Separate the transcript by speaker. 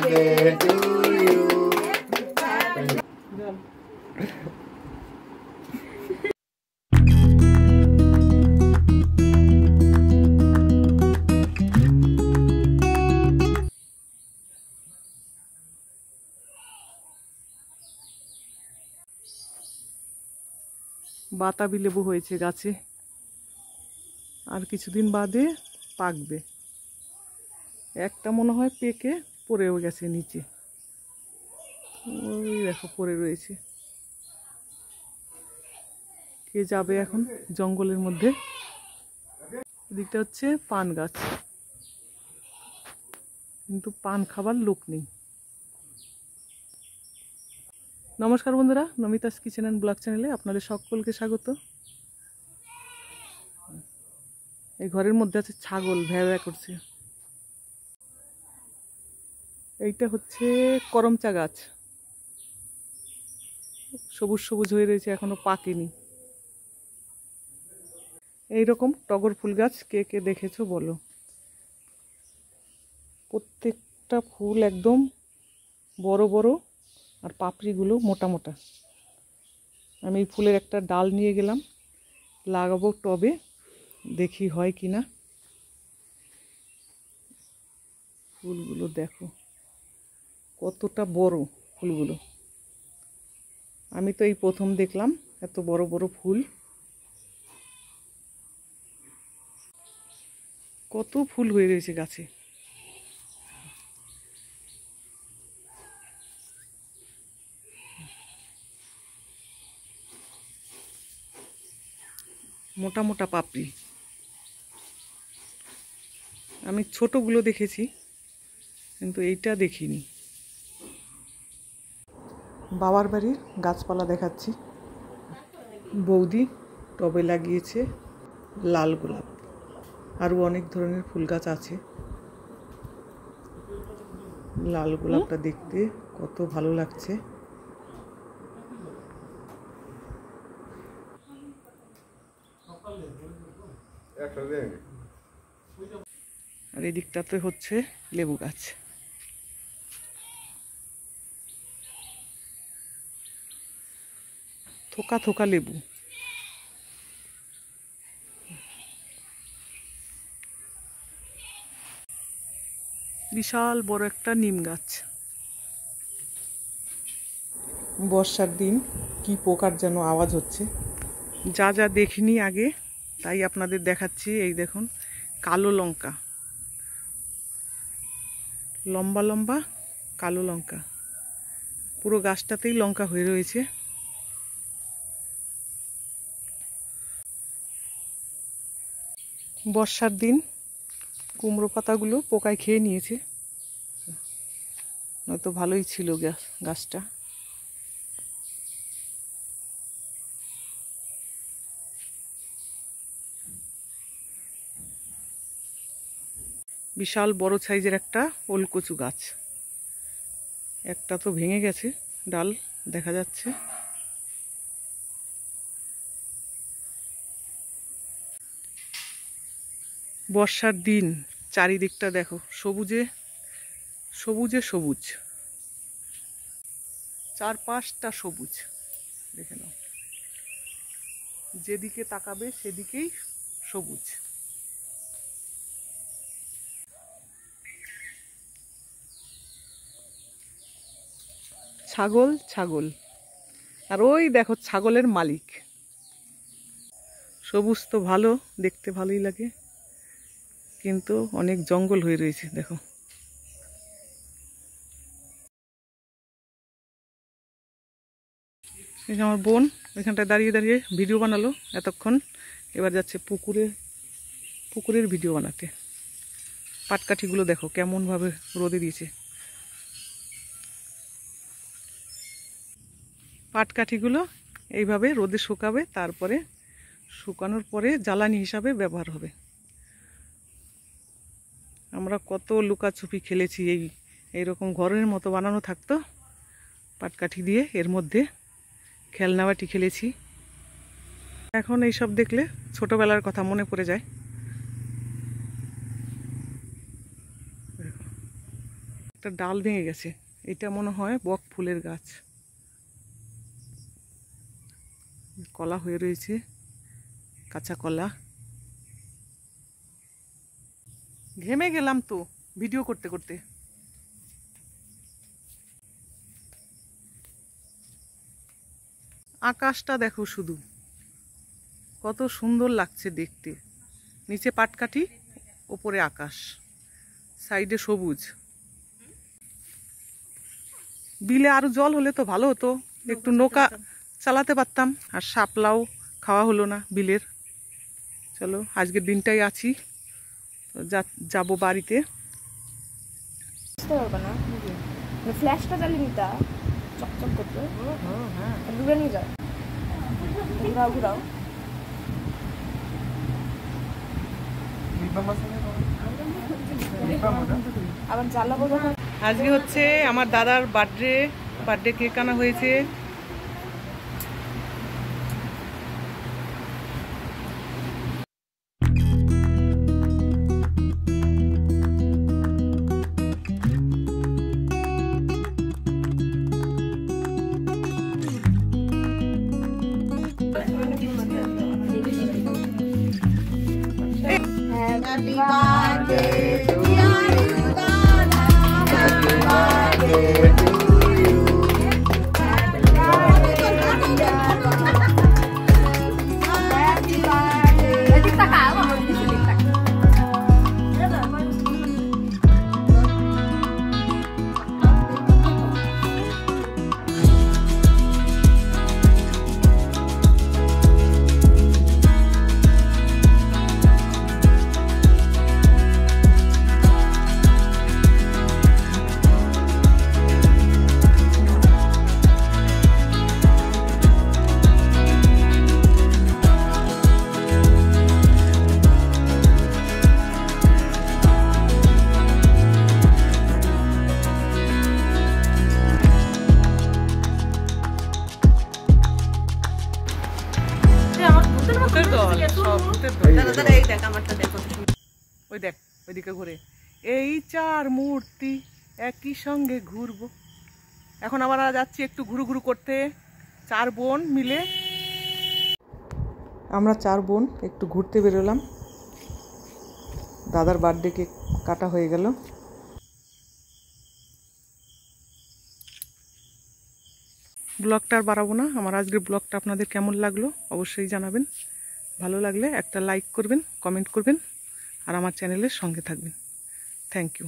Speaker 1: birthday to you.
Speaker 2: বাতাবি লেবু হয়েছে গাছে, আর কিছুদিন বাদে পাকবে। একটা মনে হয় পেকে পড়েও গেছে নিচে, ওই দেখো পড়ে রয়েছে। কে যাবে এখন জঙ্গলের মধ্যে? এদিকটা হচ্ছে পান গাছ, কিন্তু পান খাবার লোক নেই। নমস্কার বন্ধুরা, নমিতাস কিচেন অ্যান্ড ব্লগ চ্যানেলে আপনাদের সকলকে স্বাগত। এই ঘরের মধ্যে আছে ছাগল, ভ্যাঁ ভ্যাঁ করছে। এইটা হচ্ছে করমচা গাছ, সবুজ সবুজ হয়ে রয়েছে, এখনো পাকেনি। এইরকম টগর ফুল গাছ কে কে দেখেছো বলো? প্রত্যেকটা ফুল একদম বড় বড়, আর পাপড়িগুলো মোটা মোটা। আমি এই ফুলের একটা ডাল নিয়ে গেলাম, লাগাবো টবে, দেখি হয় কি না। ফুলগুলো দেখো কতটা বড় ফুলগুলো। আমি তো এই প্রথম দেখলাম এত বড় বড় ফুল। কত ফুল হয়ে রয়েছে গাছে। মোটা মোটা পাপড়ি। আমি ছোটগুলো দেখেছি, কিন্তু এইটা দেখিনি। বাবার বাড়ির গাছপালা দেখাচ্ছি। বৌদি টবে লাগিয়েছে লাল গোলাপ, আরও অনেক ধরনের ফুল গাছ আছে। লাল গোলাপটা দেখতে কত ভালো লাগছে। আর এই দিকটাতে হচ্ছে লেবু গাছ। থোকা থোকা লেবু। বিশাল বড় একটা নিম গাছ। বর্ষার দিন কি পোকার যেন আওয়াজ হচ্ছে। যা যা দেখিনি আগে তাই আপনাদের দেখাচ্ছি। এই দেখুন কালো লঙ্কা, লম্বা লম্বা কালো লঙ্কা, পুরো গাছটাতেই লঙ্কা হয়ে রয়েছে। বর্ষার দিন কুমড়ো পাতাগুলো পোকায় খেয়ে নিয়েছে, নয়তো ভালোই ছিল গাছটা। বিশাল বড় সাইজের একটা ওলকচু গাছ, একটা তো ভেঙে গেছে, ডাল দেখা যাচ্ছে। বর্ষার দিন চারিদিকটা দেখো সবুজে সবুজে সবুজ, চারপাশটা সবুজ। দেখে নাও, যেদিকে তাকাবে সেদিকেই সবুজ। ছাগল ছাগল, আর ওই দেখো ছাগলের মালিক। সবুজ তো ভালো, দেখতে ভালোই লাগে, কিন্তু অনেক জঙ্গল হয়ে রয়েছে দেখো। আমার বোন ওইখানটায় দাঁড়িয়ে দাঁড়িয়ে ভিডিও বানালো এতক্ষণ, এবার যাচ্ছে পুকুরের ভিডিও বানাতে। পাটকাঠিগুলো দেখো কেমনভাবে রোদে দিয়েছে। পাটকাঠিগুলো এইভাবে রোদে শুকাবে, তারপরে শুকানোর পরে জ্বালানি হিসাবে ব্যবহার হবে। আমরা কত লুকাছুপি খেলেছি, এইরকম ঘরের মতো বানানো থাকতো পাটকাঠি দিয়ে, এর মধ্যে খেলনাবাটি খেলেছি। এখন এইসব দেখলে ছোটবেলার কথা মনে পড়ে যায়। একটা ডাল ভেঙে গেছে, এটা মনে হয় বক ফুলের গাছ। কলা হয়ে রয়েছে, কাঁচা কলা। ঘেমে গেলাম তো ভিডিও করতে করতে। আকাশটা দেখো শুধু, কত সুন্দর লাগছে দেখতে। নিচে পাটকাঠি, ওপরে আকাশ, সাইডে সবুজ। বিলে আরো জল হলে তো ভালো হতো, একটু নৌকা চালাতে পারতাম। আর শাপলাও খাওয়া হলো না বিলের। চলো আজকের দিনটাই আছি, যাবো বাড়িতে।
Speaker 3: ফ্ল্যাশটা জ্বালিয়ে নিতা চকচক করতে, দূরে নিয়ে যাও, ঘুরাও ঘুরাও। আবার জ্বালাবো যখন।
Speaker 2: আজকে হচ্ছে আমার দাদার বার্থডে কেক আনা হয়েছে।
Speaker 1: Happy birthday to you, Dada. Happy birthday to you. Happy birthday, Dada. Happy birthday. Kita kalah mau di sini tak?
Speaker 2: ওই দেখ ওইদিকে ঘুরে, এই চার মূর্তি একই সঙ্গে ঘুরবো। এখন আবার যাচ্ছি একটু ঘুরু ঘুরু করতে, চার বোন মিলে। আমরা চার বোন একটু ঘুরতে বেরোলাম। দাদার বার্থডে কেক কাটা হয়ে গেল। ব্লগটা আর বাড়াবো না। আমার আজকের ব্লগটা আপনাদের কেমন লাগলো অবশ্যই জানাবেন। ভালো লাগলে একটা লাইক করবেন, কমেন্ট করবেন, আর আমার চ্যানেলের সঙ্গে থাকবেন। Thank you.